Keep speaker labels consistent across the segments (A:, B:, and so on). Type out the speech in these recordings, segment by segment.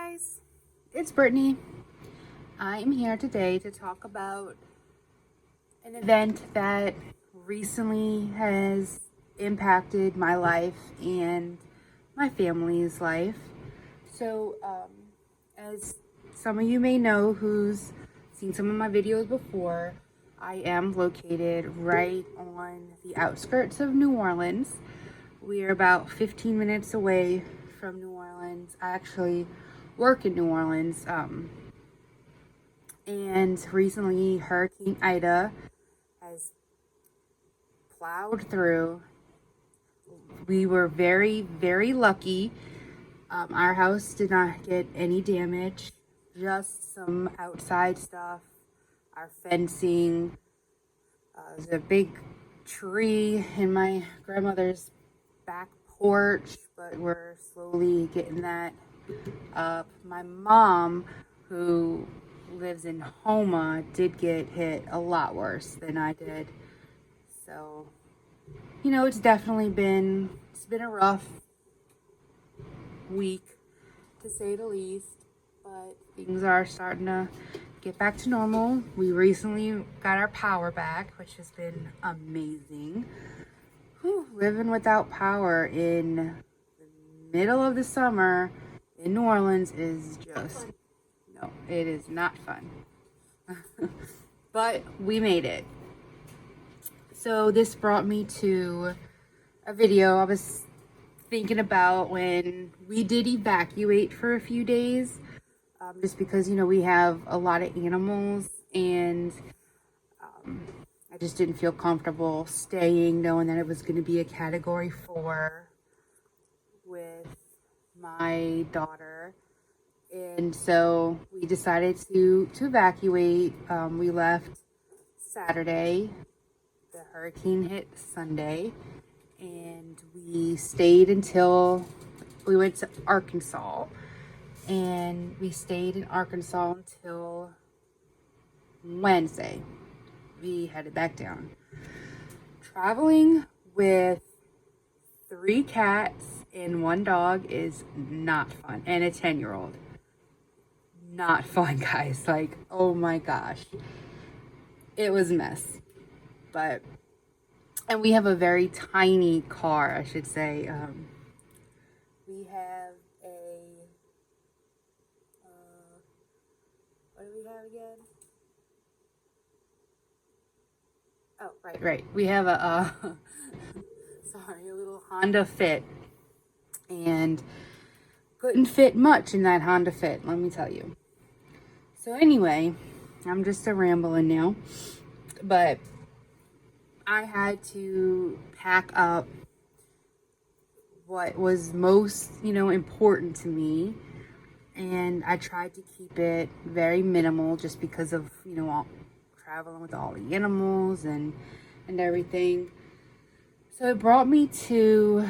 A: guys, it's Brittany. I am here today to talk about an event that recently has impacted my life and my family's life. So, as some of you may know who's seen some of my videos before, I am located right on the outskirts of New Orleans. We are about 15 minutes away from New Orleans. I actually work in New Orleans. And recently Hurricane Ida has plowed through. We were very, very lucky. Our house did not get any damage, just some outside stuff. Our fencing, there's a big tree in my grandmother's back porch, but we're slowly getting that up. My mom, who lives in Homa, did get hit a lot worse than I did. So, it's definitely been a rough week, to say the least, but things are starting to get back to normal. We recently got our power back, which has been amazing. Living without power in the middle of the summer in New Orleans is just, no, it is not fun. But we made it. So this brought me to a video I was thinking about when we did evacuate for a few days, just because we have a lot of animals, and I just didn't feel comfortable staying knowing that it was going to be a category 4 with my daughter. And so we decided to evacuate. We left Saturday. The hurricane hit Sunday, and we stayed until we went to Arkansas. And we stayed in Arkansas until Wednesday. We headed back down. Traveling with 3 cats and 1 dog is not fun, and a 10-year-old. Not fun, guys. Like, oh my gosh, it was a mess. And we have a very tiny car, I should say. We have a what do we have again? Oh, right. We have a a little Honda Fit, and couldn't fit much in that Honda Fit, let me tell you. So anyway, I'm just rambling now, but I had to pack up what was most, important to me, and I tried to keep it very minimal just because of, all traveling with all the animals and everything. So it brought me to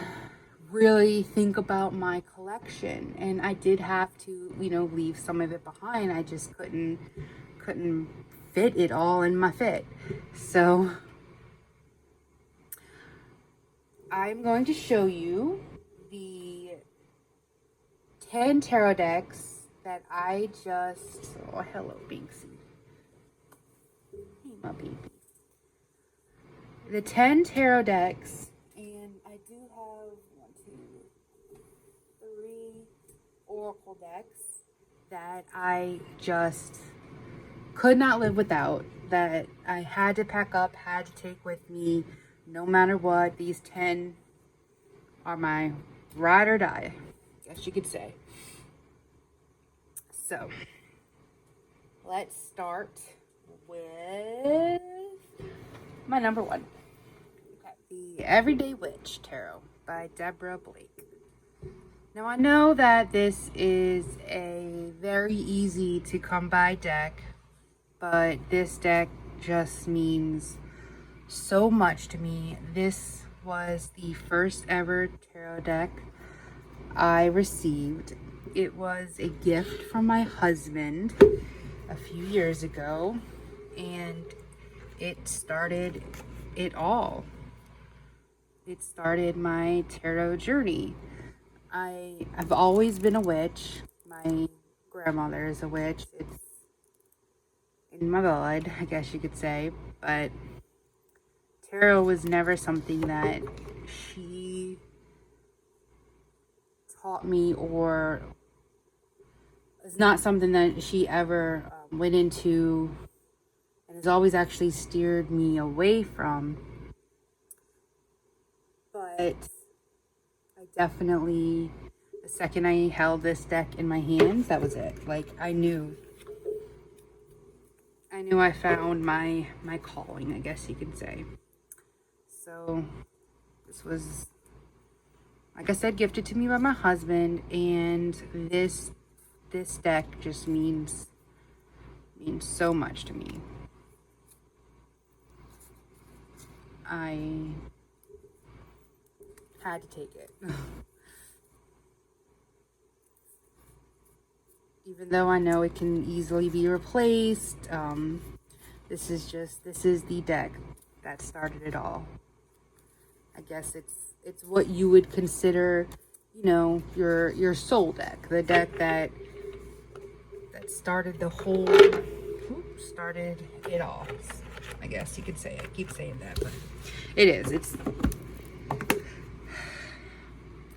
A: really think about my collection, and I did have to, leave some of it behind. I just couldn't fit it all in my fit. So I'm going to show you the 10 tarot decks that I just... Oh, hello, Binksy. Hey, my baby. The 10 tarot decks, and I do have 3 oracle decks that I just could not live without, that I had to pack up, had to take with me no matter what. These 10 are my ride or die, I guess you could say. So let's start with my number 1. Okay, the Everyday Witch Tarot by Deborah Blake. Now I know that this is a very easy to come by deck, but this deck just means so much to me. This was the first ever tarot deck I received. It was a gift from my husband a few years ago, and it started it all. It started my tarot journey. I've always been a witch. My grandmother is a witch. It's in my blood, I guess you could say. But tarot was never something that she taught me, or it's not something that she ever went into, and has always actually steered me away from. But I definitely, the second I held this deck in my hands, that was it. Like, I knew I found my calling, I guess you could say. So this was, like I said, gifted to me by my husband, and this deck just means so much to me. I had to take it. Even though I know it can easily be replaced, this is the deck that started it all. I guess it's what you would consider, you know, your soul deck, the deck that started the whole, started it all. I guess you could say. I keep saying that, but it is.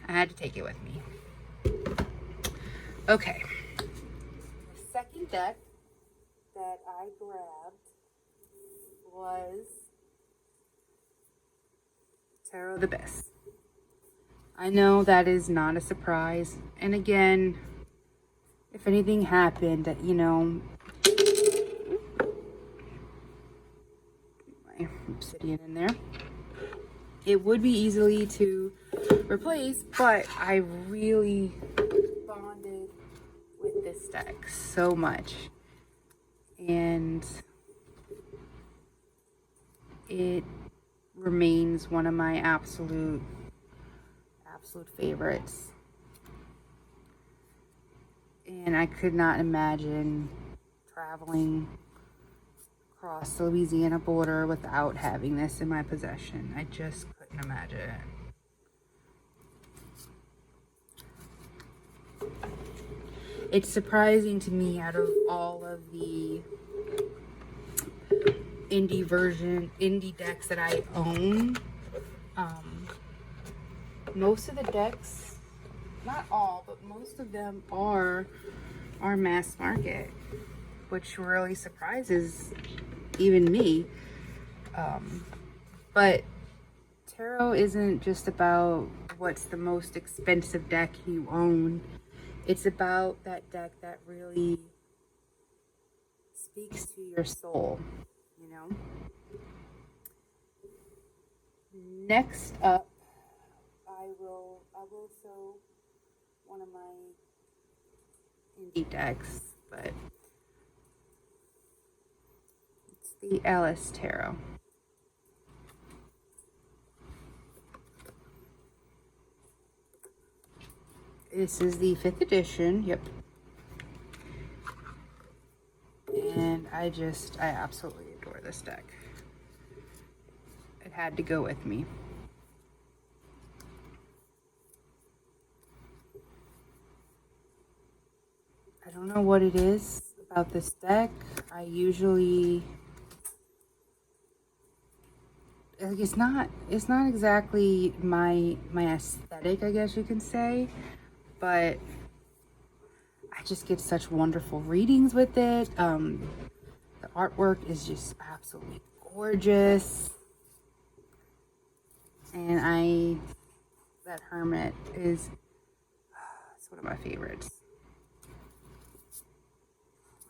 A: I had to take it with me. Okay. The second deck that I grabbed was Tarot the Abyss. I know that is not a surprise. And again, if anything happened that, you know, my obsidian in there, it would be easily to replace, but I really bonded with this deck so much, and it remains one of my absolute favorites. And I could not imagine traveling across the Louisiana border without having this in my possession. I just couldn't imagine it. It's surprising to me, out of all of the indie decks that I own, most of the decks, not all, but most of them are mass market, which really surprises even me. But tarot isn't just about what's the most expensive deck you own. It's about that deck that really speaks to your soul, you know? Next up, I will show one of my indie decks, but it's the Alice Tarot. This is the 5th edition, yep. And I absolutely adore this deck. It had to go with me. I don't know what it is about this deck. I usually, like, it's not exactly my aesthetic, I guess you can say, but I just get such wonderful readings with it. The artwork is just absolutely gorgeous, and that Hermit is, it's one of my favorites.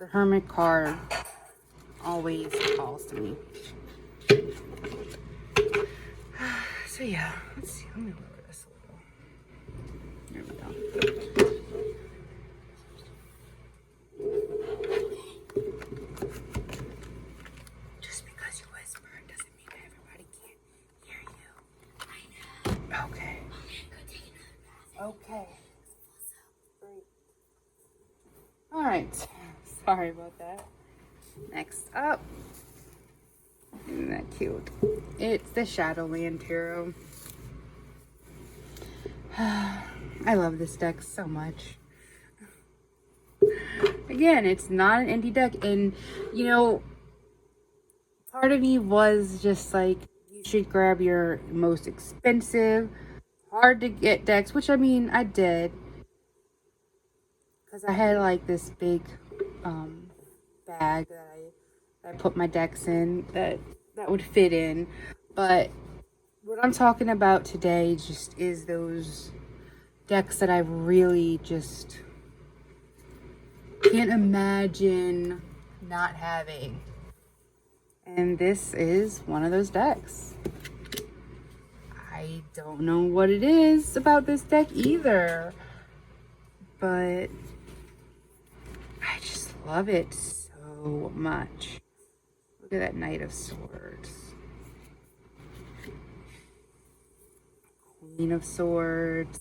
A: The Hermit card always calls to me. So yeah, let's see. Let me lower this a little. There we go. Just because you whisper doesn't mean that everybody can't hear you. I know. Okay. Go take another bath. Okay. Great. All right. Sorry about that. Next up, isn't that cute? It's the Shadowland Tarot. I love this deck so much. again, it's not an indie deck. And, you know, part of me was just like, you should grab your most expensive, hard to get decks, which I mean, I did. Because I had like this big bag that I put my decks in that would fit in. But what I'm talking about today just is those decks that I really just can't imagine not having. And this is one of those decks. I don't know what it is about this deck either, but I just love it so much. Look at that Knight of Swords. Queen of Swords.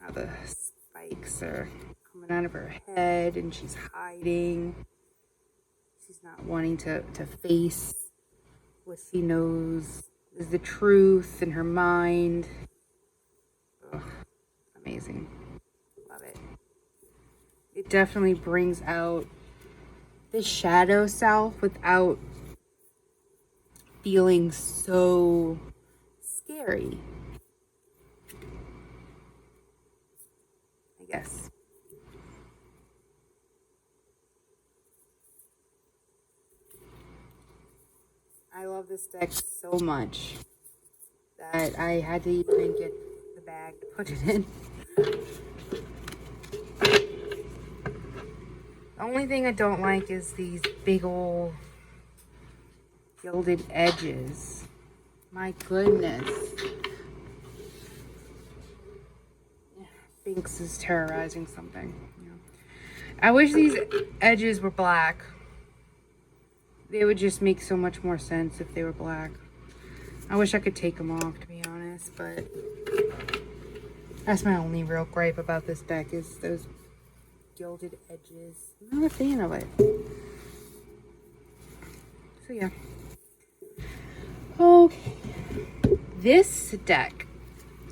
A: Now the spikes are coming out of her head and she's hiding. She's not wanting to face what she knows is the truth in her mind. Ugh, amazing. Love it. It definitely brings out the shadow self without feeling so scary, I guess. I love this deck so much that I had to even get the bag to put it in. The only thing I don't like is these big old gilded edges. My goodness. Binks is terrorizing something. Yeah. I wish these edges were black. They would just make so much more sense if they were black. I wish I could take them off, to be honest, but that's my only real gripe about this deck is those gilded edges. I'm not a fan of it. So yeah. Okay. This deck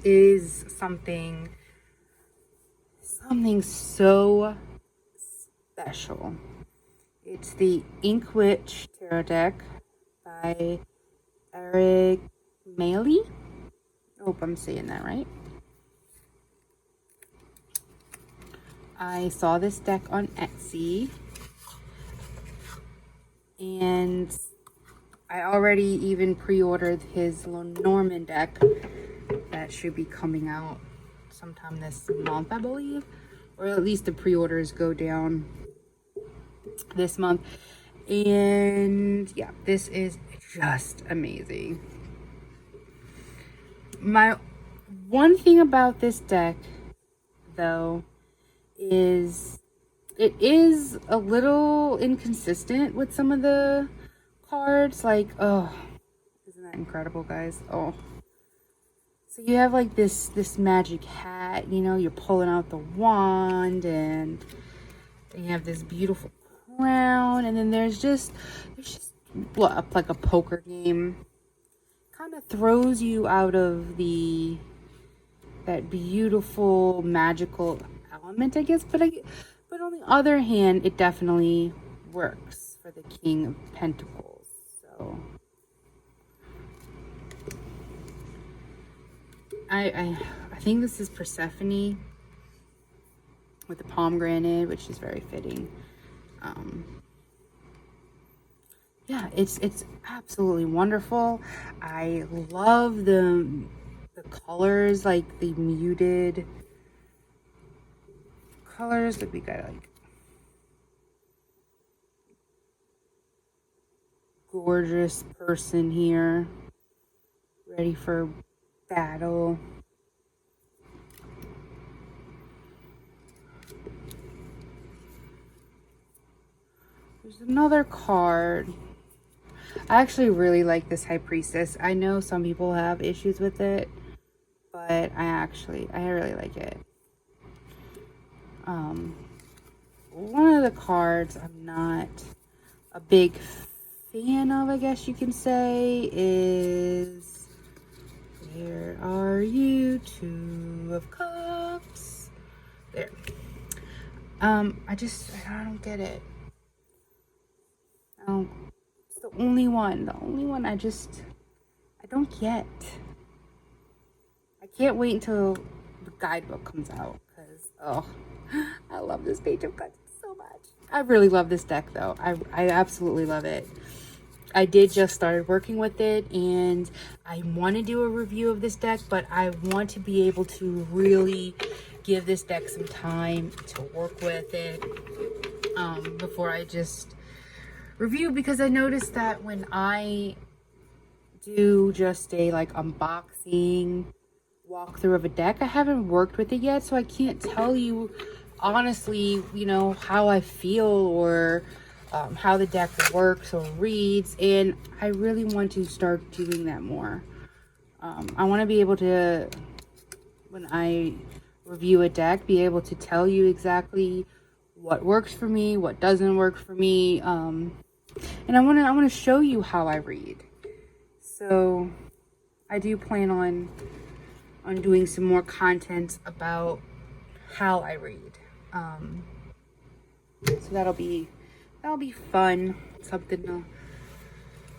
A: is something so special. It's the Inkwich Tarot deck by Eric Maley. I hope I'm saying that right. I saw this deck on Etsy and I already even pre-ordered his Lenormand deck that should be coming out sometime this month, I believe, or at least the pre-orders go down this month. And yeah, this is just amazing. My one thing about this deck though is it is a little inconsistent with some of the cards. Like, oh, isn't that incredible, guys? Oh, so you have like this magic hat, you know, you're pulling out the wand and you have this beautiful crown, and then there's just what, like a poker game. Kind of throws you out of that beautiful magical element, I guess, but on the other hand, it definitely works for the King of Pentacles. So I think this is Persephone with the pomegranate, which is very fitting. Yeah, it's absolutely wonderful. I love the colors, like the muted colors that we got, like gorgeous person here, ready for battle. There's another card. I actually really like this High Priestess. I know some people have issues with it, but I really like it. One of the cards I'm not a big fan of, I guess you can say, is Where Are You? Two of Cups. There. I don't get it. It's the only one I don't get. I can't wait until the guidebook comes out, because, oh, I love this page of cards so much. I really love this deck, though. I absolutely love it. I did just started working with it, and I want to do a review of this deck, but I want to be able to really give this deck some time to work with it before I just review, because I noticed that when I do just a like unboxing walkthrough of a deck, I haven't worked with it yet, so I can't tell you honestly, you know, how I feel or how the deck works or reads, and I really want to start doing that more. I want to be able to, when I review a deck, be able to tell you exactly what works for me, what doesn't work for me, and I want to show you how I read. So I do plan on doing some more content about how I read. So that'll be fun, something to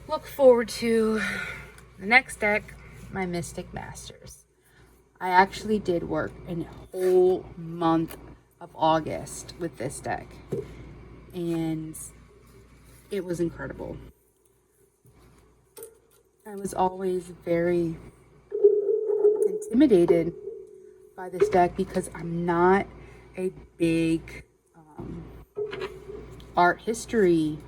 A: look forward to. The next deck, my Mystic Masters. I actually did work a whole month of August with this deck, and it was incredible. I was always very intimidated by this deck because I'm not a big art history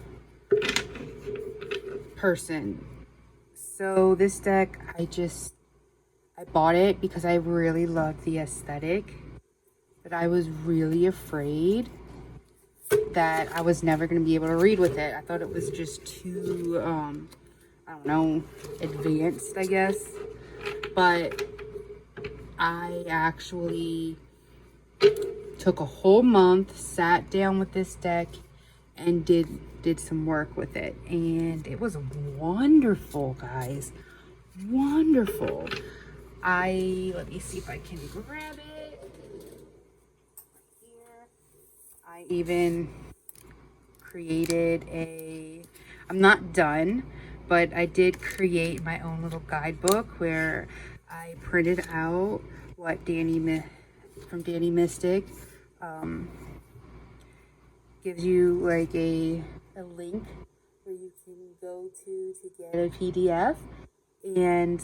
A: person. So this deck, I bought it because I really loved the aesthetic, but I was really afraid that I was never going to be able to read with it. I thought it was just too, I don't know, advanced, I guess. But I actually took a whole month, sat down with this deck, and did some work with it, and it was wonderful, guys. Wonderful. Let me see if I can grab it here. I even created I'm not done, but I did create my own little guidebook where I printed out what from Danny Mystic gives you like a link where you can go to get a PDF. And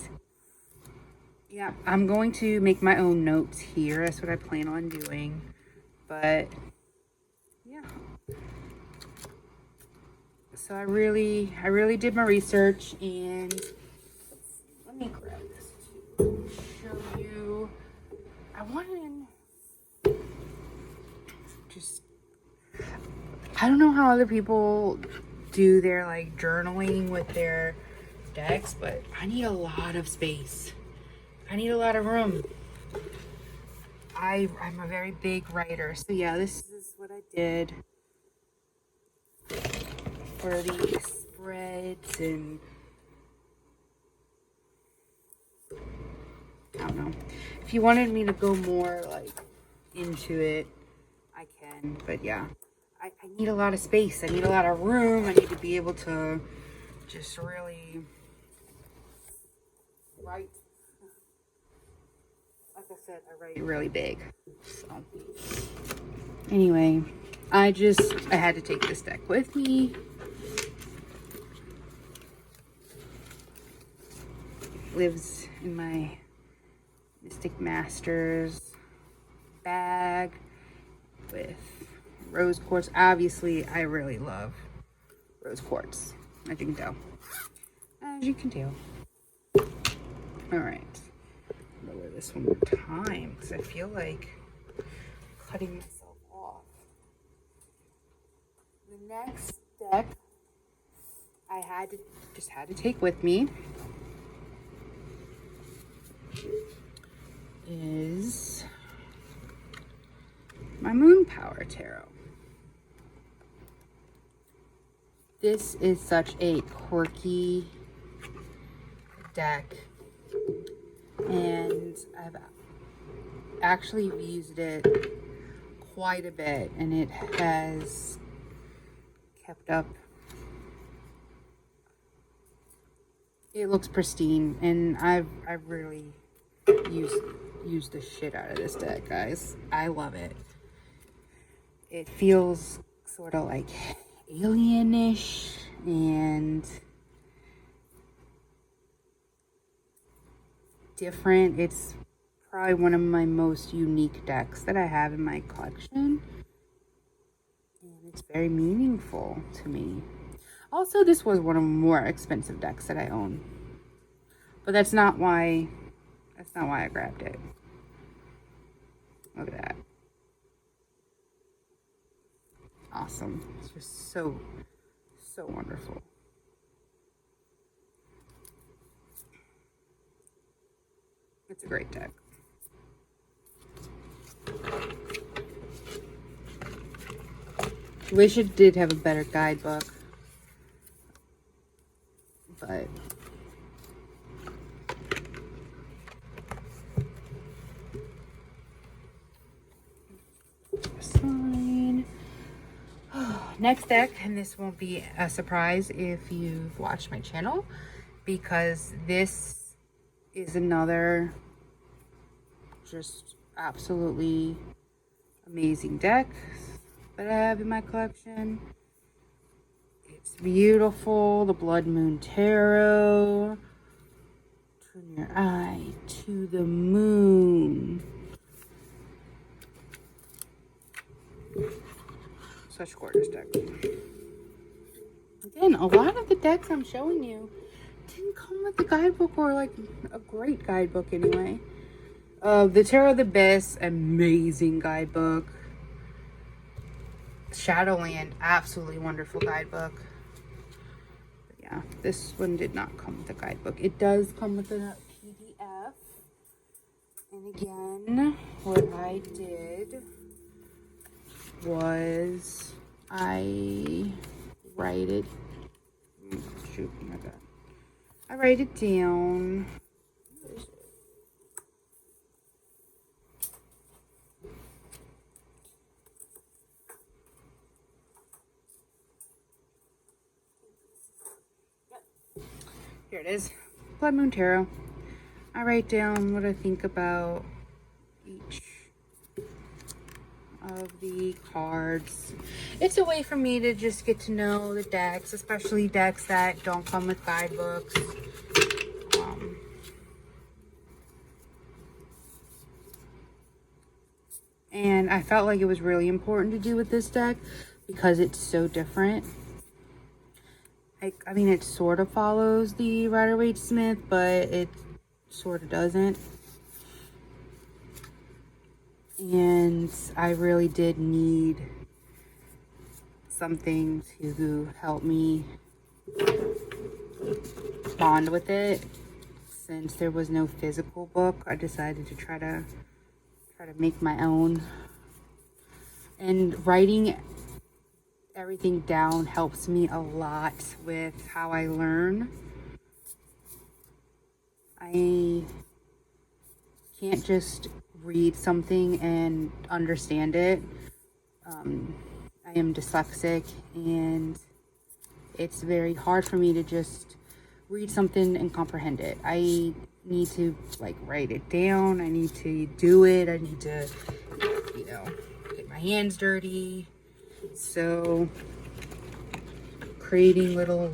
A: yeah, I'm going to make my own notes here. That's what I plan on doing. But yeah, so I really did my research, and let me grab this to show you. I don't know how other people do their like journaling with their decks, but I need a lot of space. I need a lot of room. I'm a very big writer, so yeah, this is what I did for the spreads, and I don't know. If you wanted me to go more like into it, I can, but yeah, I need a lot of space. I need a lot of room. I need to be able to just really write. Like I said, I write really big. So anyway, I had to take this deck with me. It lives in my Mystic Masters bag with rose quartz. Obviously, I really love rose quartz, as you can tell. All right, lower this one more time because I feel like cutting myself off. The next deck I had to take with me is my Moon Power Tarot. This is such a quirky deck, and I've actually used it quite a bit, and it has kept up. It looks pristine, and I've really used the shit out of this deck, guys. I love it. It feels sort of like alienish and different. It's probably one of my most unique decks that I have in my collection, and it's very meaningful to me. Also, this was one of the more expensive decks that I own, but that's not why I grabbed it. Look at that. Awesome. It's just so wonderful. It's a great deck. Wish it did have a better guidebook, but fine. Next deck, and this won't be a surprise if you've watched my channel, because this is another just absolutely amazing deck that I have in my collection. It's beautiful. The Blood Moon Tarot. Turn your eye to the moon. Such gorgeous deck. Again, a lot of the decks I'm showing you didn't come with a guidebook, or like a great guidebook anyway. The Tarot of the Abyss, amazing guidebook. Shadowland, absolutely wonderful guidebook. But yeah, this one did not come with a guidebook. It does come with a PDF. And again, what I did was I write it. Shoot, oh my God. I write it down. Here it is. Blood Moon Tarot. I write down what I think about each of the cards. It's a way for me to just get to know the decks, especially decks that don't come with guidebooks. And I felt like it was really important to do with this deck because it's so different. I mean, it sort of follows the Rider-Waite-Smith, but it sort of doesn't. And I really did need something to help me bond with it. Since there was no physical book, I decided to try to make my own. And writing everything down helps me a lot with how I learn. I can't just read something and understand it. I am dyslexic, and it's very hard for me to just read something and comprehend it. I need to like write it down. I need to do it. I need to, you know, get my hands dirty. So creating little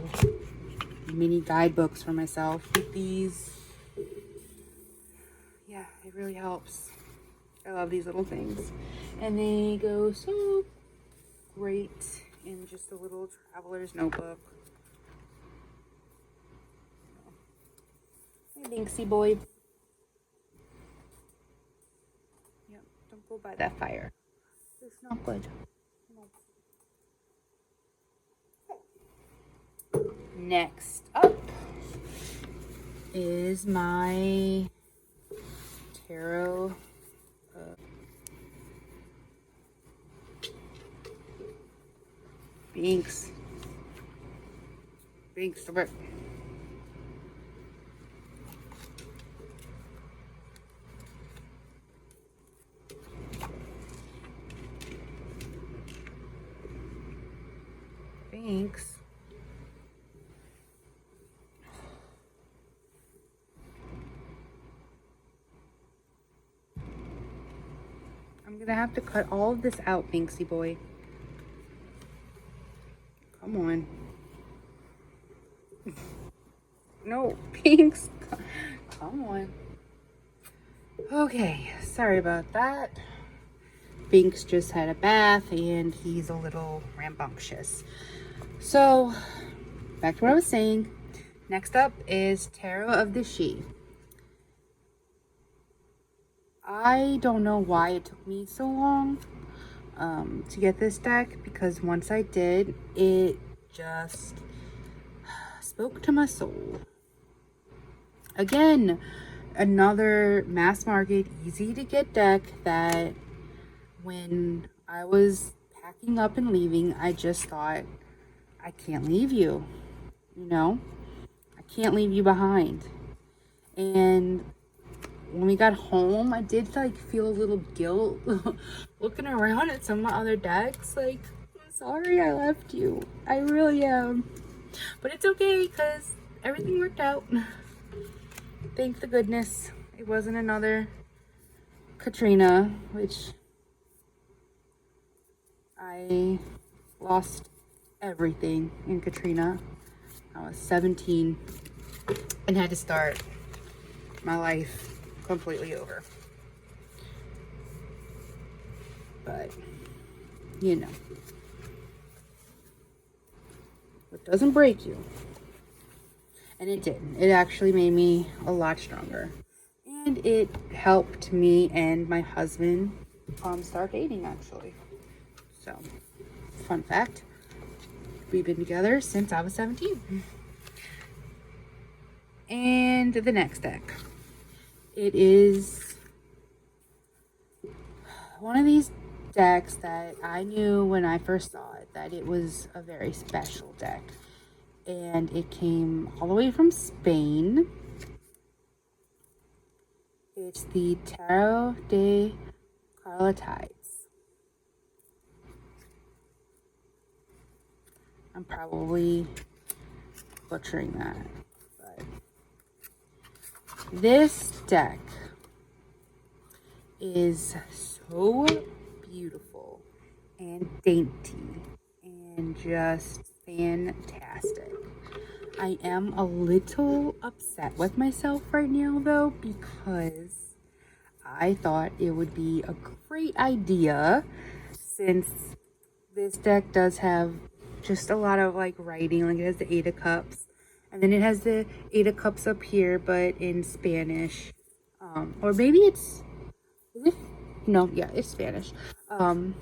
A: mini guidebooks for myself with these, yeah, it really helps. I love these little things, and they go so great in just a little traveler's notebook. Hey, Binksy boy. Yep, don't go by that fire. It's not good. Next up is my tarot. Binks, stop it. Thanks. I'm gonna have to cut all of this out, Banksy boy. Come on. No, Pinks. Come on. Okay, sorry about that. Binks just had a bath and he's a little rambunctious. So, back to what I was saying. Next up is Tarot of the She. I don't know why it took me so long to get this deck, because once I did, it just spoke to my soul. Again, another mass market, easy to get deck that when I was packing up and leaving, I just thought, I can't leave you, you know? I can't leave you behind. And when we got home, I did like feel a little guilt looking around at some of my other decks. Like, I'm sorry I left you. I really am. But it's okay because everything worked out. Thank the goodness it wasn't another Katrina, which I lost everything in Katrina. I was 17 and had to start my life completely over. But, you know, what doesn't break you. And it didn't. It actually made me a lot stronger. And it helped me and my husband start dating, actually. So, fun fact, we've been together since I was 17. And the next deck. It is one of these decks that I knew when I first saw it that it was a very special deck. And it came all the way from Spain. It's the Tarot de Carlatides. I'm probably butchering that, but this deck is so beautiful and dainty and just fantastic. I am a little upset with myself right now though, because I thought it would be a great idea, since this deck does have just a lot of like writing. Like, it has the 8 of Cups, and then it has the 8 of Cups up here, but in Spanish. Or maybe it's, is it? No, yeah, it's Spanish. So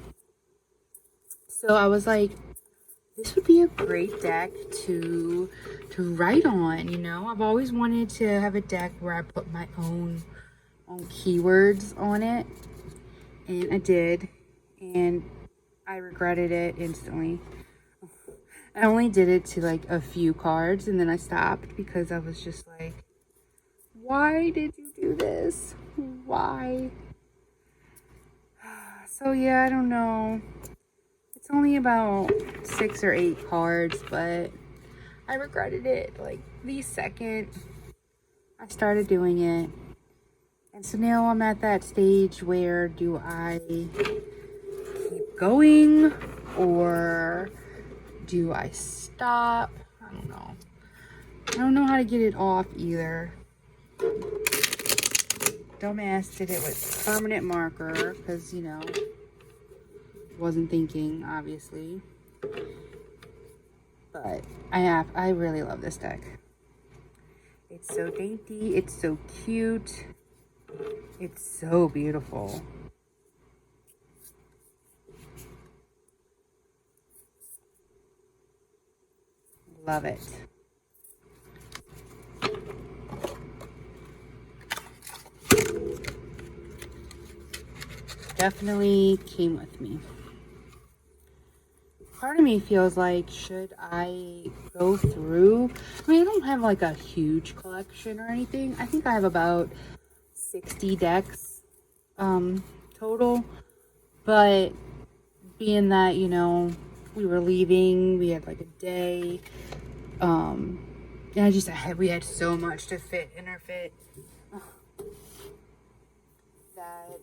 A: I was like, this would be a great deck to write on, you know? I've always wanted to have a deck where I put my own keywords on it, and I did, and I regretted it instantly. I only did it to like a few cards, and then I stopped because I was just like, why did you do this? Why? So yeah, I don't know. It's only about 6 or 8 cards, but I regretted it like the second I started doing it. And so now I'm at that stage where, do I keep going or do I stop? I don't know. I don't know how to get it off either. Dumbass did it with permanent marker because, you know, wasn't thinking, obviously. But I really love this deck. It's so dainty, it's so cute, it's so beautiful. Love it. Definitely came with me. Part of me feels like, should I go through? I mean, I don't have like a huge collection or anything. I think I have about 60 decks total. But being that, you know, we were leaving. We had like a day. And we had so much to fit in our fit that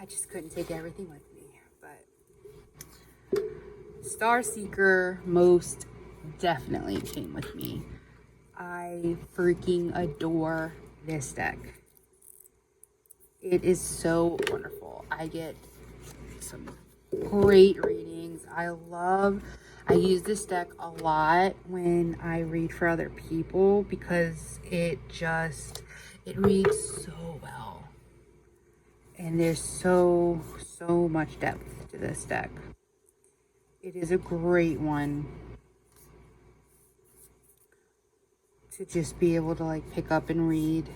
A: I just couldn't take everything with me. But Starseeker most definitely came with me. I freaking adore this deck. It is so wonderful. I get some great readings. I use this deck a lot when I read for other people because it reads so well. And there's so much depth to this deck. It is a great one to just be able to like pick up and read.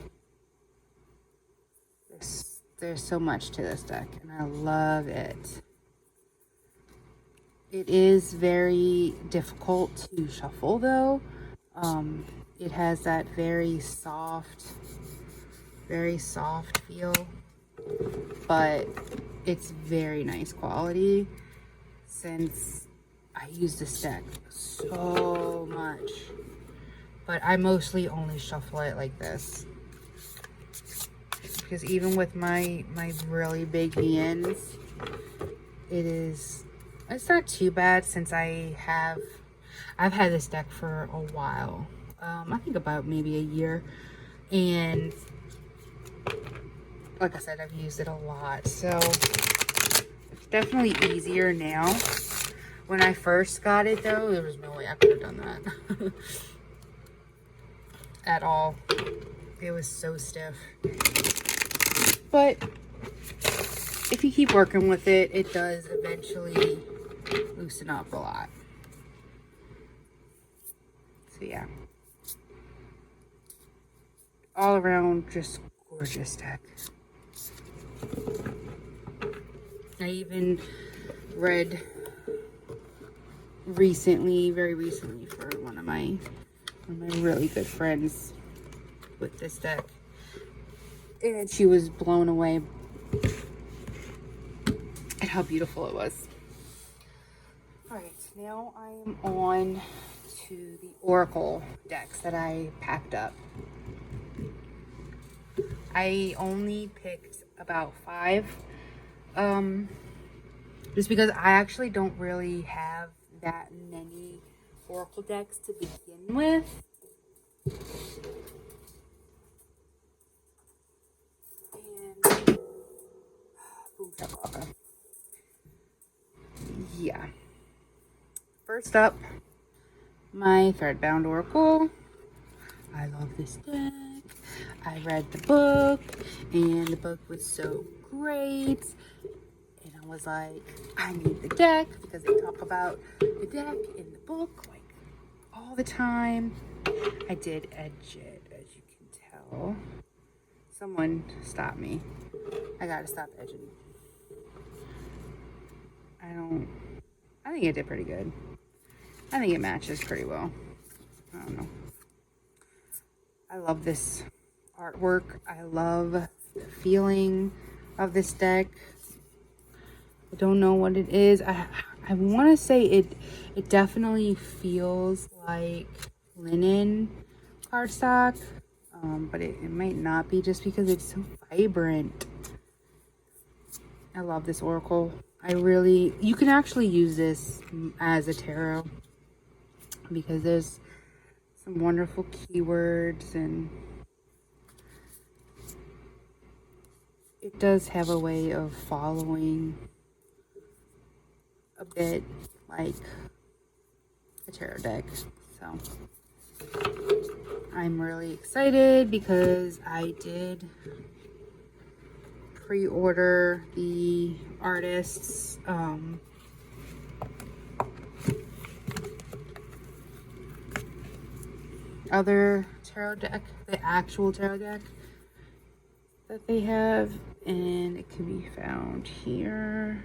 A: There's so much to this deck and I love it. It is very difficult to shuffle though. It has that very soft feel, but it's very nice quality since I use this deck so much. But I mostly only shuffle it like this because even with my really big hands, it's not too bad since I've had this deck for a while. I think about maybe a year, and like I said, I've used it a lot, so it's definitely easier now. When I first got it though, there was no way I could have done that at all. It was so stiff. But if you keep working with it, it does eventually loosen up a lot. So yeah. All around, just gorgeous deck. I even read very recently for one of my really good friends with this deck. And she was blown away at how beautiful it was. Alright, now I am on to the Oracle decks that I packed up. I only picked about 5. Just because I actually don't really have that many Oracle decks to begin with. And boom shakalaka. Yeah. First up, my Threadbound Oracle. I love this deck. I read the book, and the book was so great. And I was like, I need the deck because they talk about the deck in the book like all the time. I did edge it, as you can tell. Someone stop me. I gotta stop edging. I think it did pretty good. I think it matches pretty well. I don't know. I love this artwork. I love the feeling of this deck. I don't know what it is. I want to say it definitely feels like linen cardstock, but it might not be just because it's so vibrant. I love this Oracle. You can actually use this as a tarot because there's some wonderful keywords and it does have a way of following a bit like a tarot deck. So I'm really excited because I did pre-order the artist's other tarot deck, the actual tarot deck that they have, and it can be found here.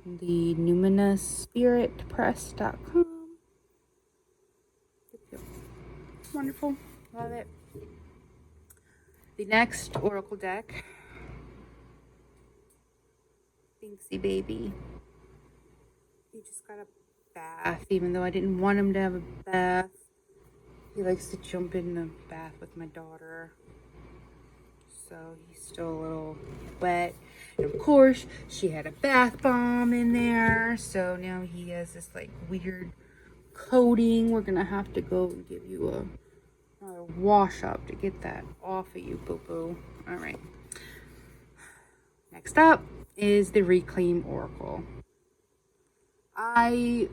A: The numinouspiritpress.com. Wonderful. Love it. The next Oracle deck, Binksy baby. He just got a bath, even though I didn't want him to have a bath. He likes to jump in the bath with my daughter. So he's still a little wet. And of course, she had a bath bomb in there. So now he has this like weird coating. We're gonna have to go and give you another wash up to get that off of you, boo-boo. All right. Next up is the Retake Oracle. I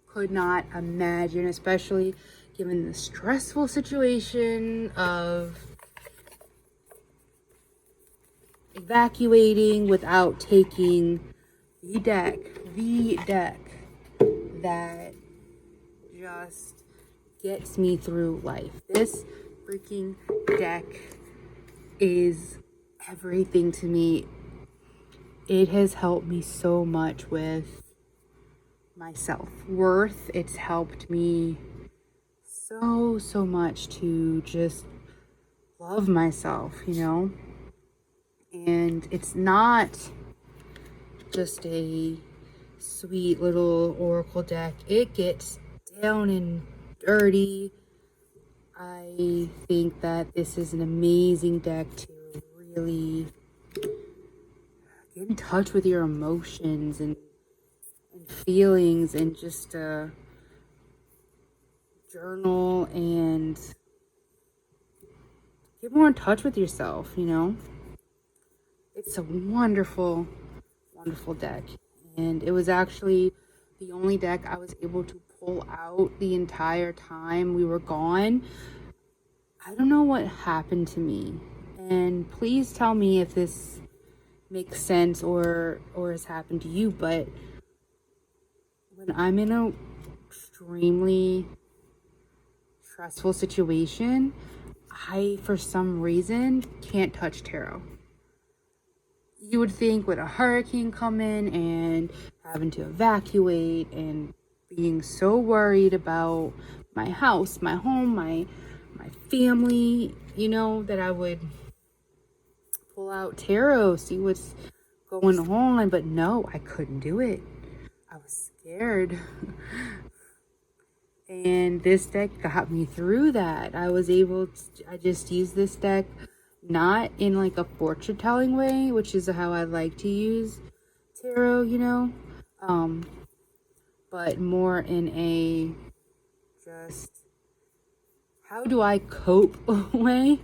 A: could not imagine, especially given the stressful situation of evacuating without taking the deck that just gets me through life. This freaking deck is everything to me. It has helped me so much with my self-worth. It's helped me so much to just love myself, you know? And it's not just a sweet little oracle deck. It gets down and dirty. I think that this is an amazing deck to really get in touch with your emotions and feelings, and just journal and get more in touch with yourself, you know? It's a wonderful deck. And it was actually the only deck I was able to pull out the entire time we were gone. I don't know what happened to me. And please tell me if this makes sense or has happened to you, but when I'm in a extremely stressful situation, I, for some reason, can't touch tarot. You would think with a hurricane coming and having to evacuate and being so worried about my house, my home, my family, you know, that I would pull out tarot, see what's going on. But no, I couldn't do it. I was scared. And this deck got me through that. I just used this deck not in like a fortune telling way, which is how I like to use tarot, you know, but more in a just how do I cope way.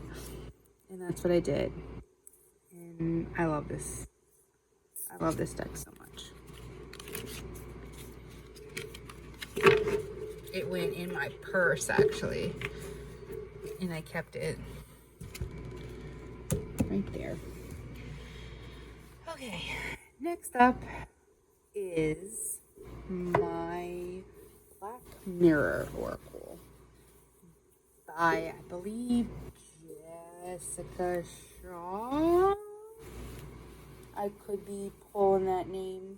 A: And that's what I did. And I love this. I love this deck so much. It went in my purse actually, and I kept it right there. Okay, next up is my Black Mirror Oracle by, I believe, Jessica Shaw. I could be pulling that name,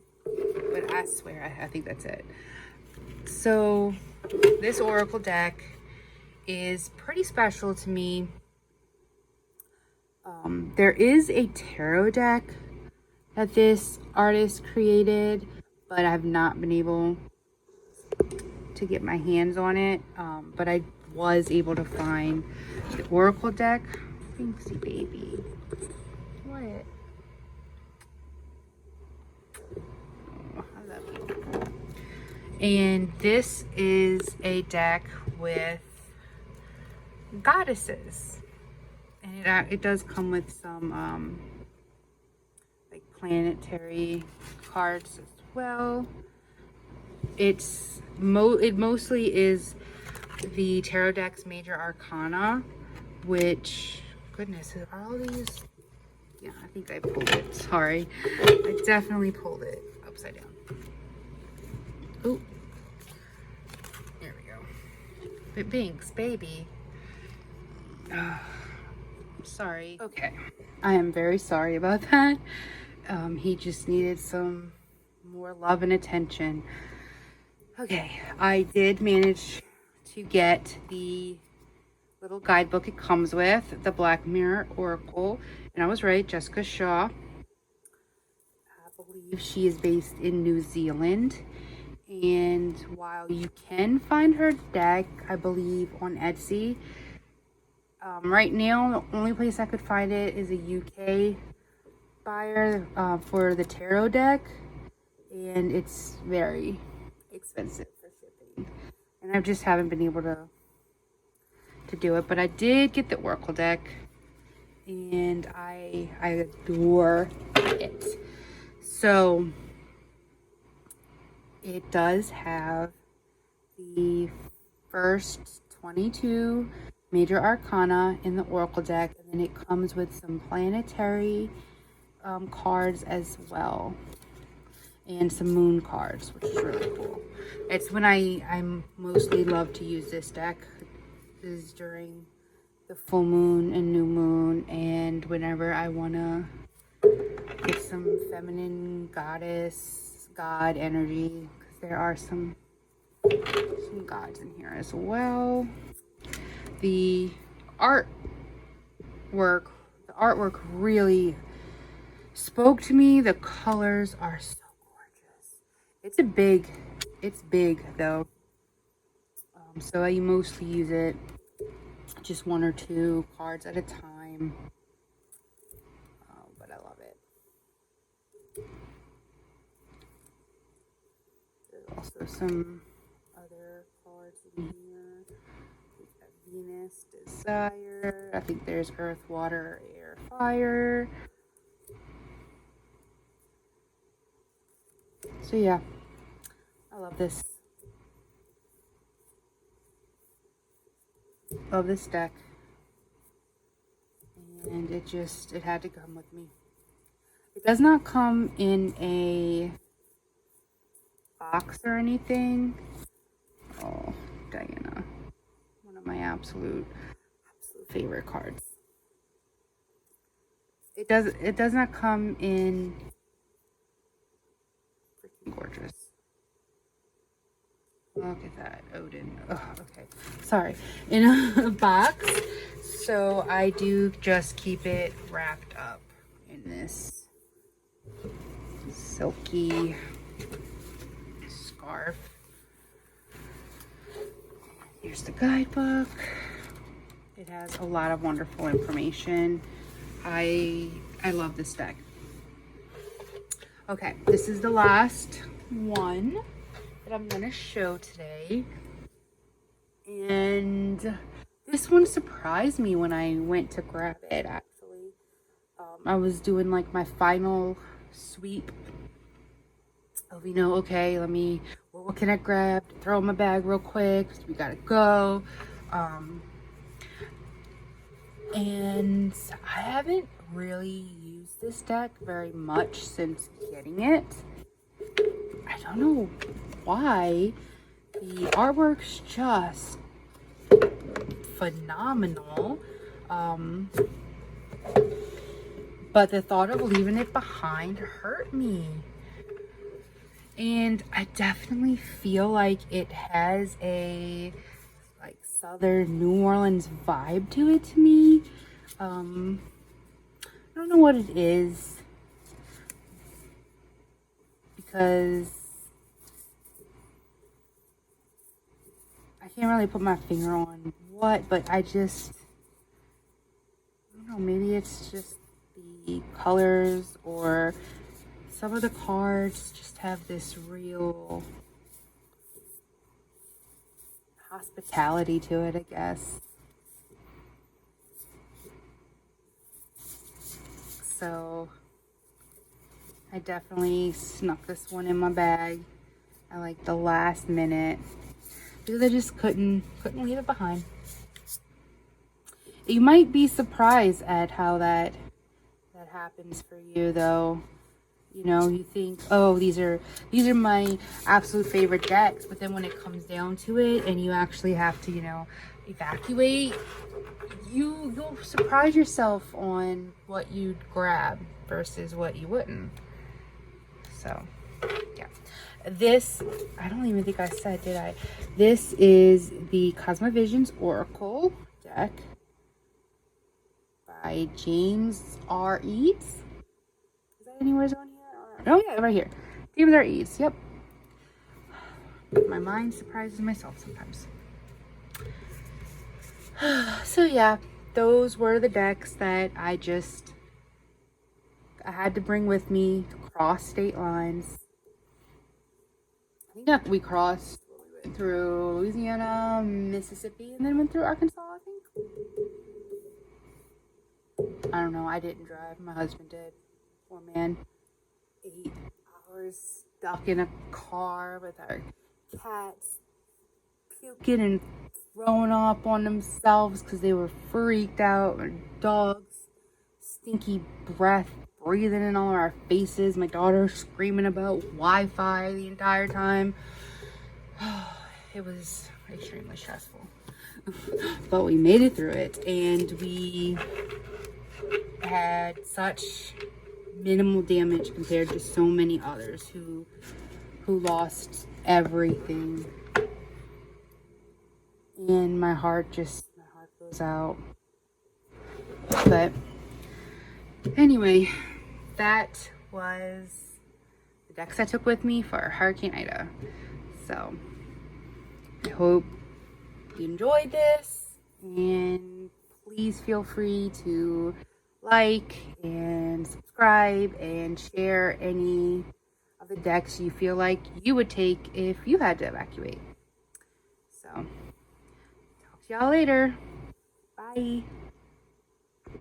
A: but I swear I think that's it. So this oracle deck is pretty special to me. There is a tarot deck that this artist created, but I've not been able to get my hands on it. But I was able to find the oracle deck. Binksy baby. What? Oh, I love you. And this is a deck with goddesses. And it does come with some like planetary cards as well. It mostly is the tarot deck's major arcana, which, goodness, are all these? Yeah, I think I pulled it. Sorry. I definitely pulled it upside down. Oh, there we go. But Binks, baby. Sorry. Okay. I am very sorry about that. He just needed some more love and attention. Okay, I did manage to get the little guidebook it comes with, the Black Mirror Oracle, and I was right, Jessica Shaw. I believe believe she is based in New Zealand. And while you can find her deck, I believe, on Etsy, right now the only place I could find it is a UK buyer for the tarot deck, and it's very expensive for shipping, and I just haven't been able to do it. But I did get the Oracle deck, and I adore it. So it does have the first 22 major arcana in the Oracle deck, and then it comes with some planetary cards as well, and some moon cards, which is really cool. It's when I mostly love to use this deck is during the full moon and new moon, and whenever I want to get some feminine goddess god energy, because there are some gods in here as well. The artwork really spoke to me. The colors are so gorgeous. It's big though. So I mostly use it just 1 or 2 cards at a time. But I love it. There's also some other cards in here. We've got Venus, Desire. I think there's Earth, Water, Air, Fire. So yeah, I love this. Love this deck. And it had to come with me. It does not come in a box or anything. Oh, Diana. One of my absolute favorite cards. It does not come in. Freaking gorgeous. Look at that, Odin. Oh, okay. Sorry. In a box. So I do just keep it wrapped up in this silky scarf. Here's the guidebook. It has a lot of wonderful information. I love this deck. Okay, this is the last one that I'm going to show today. And this one surprised me when I went to grab it, actually. I was doing like my final sweep of, okay, what can I grab? Throw in my bag real quick. We gotta go. And I haven't really used this deck very much since getting it. I don't know why. The artwork's just phenomenal. But the thought of leaving it behind hurt me. And I definitely feel like it has a Southern New Orleans vibe to it to me. I don't know what it is, because I can't really put my finger on what, but I don't know, maybe it's just the colors, or some of the cards just have this real hospitality to it, I guess. So I definitely snuck this one in my bag at the last minute, because I just couldn't leave it behind. You might be surprised at how that happens for you, though. You think, oh, these are my absolute favorite decks, but then when it comes down to it and you actually have to, evacuate, you'll surprise yourself on what you'd grab versus what you wouldn't. So, yeah. This, I don't even think I said, did I? This is the Cosmo Visions Oracle deck by James R. Eads. Is that anywhere on here? Oh yeah, right here. Demons are E's. Yep. My mind surprises myself sometimes. So yeah, those were the decks that I had to bring with me to cross state lines. I think that we crossed, we went through Louisiana, Mississippi, and then went through Arkansas, I think. I don't know, I didn't drive, my husband did. Poor man. 8 hours stuck in a car with our cats puking and throwing up on themselves because they were freaked out. Our dogs, stinky breath breathing in all our faces. My daughter screaming about Wi-Fi the entire time. It was extremely stressful. But we made it through it, and we had such minimal damage compared to so many others who lost everything. And my heart goes out. But anyway, that was the decks I took with me for Hurricane Ida. So I hope you enjoyed this, and please feel free to like and subscribe and share any of the decks you feel like you would take if you had to evacuate. So talk to y'all later. Bye.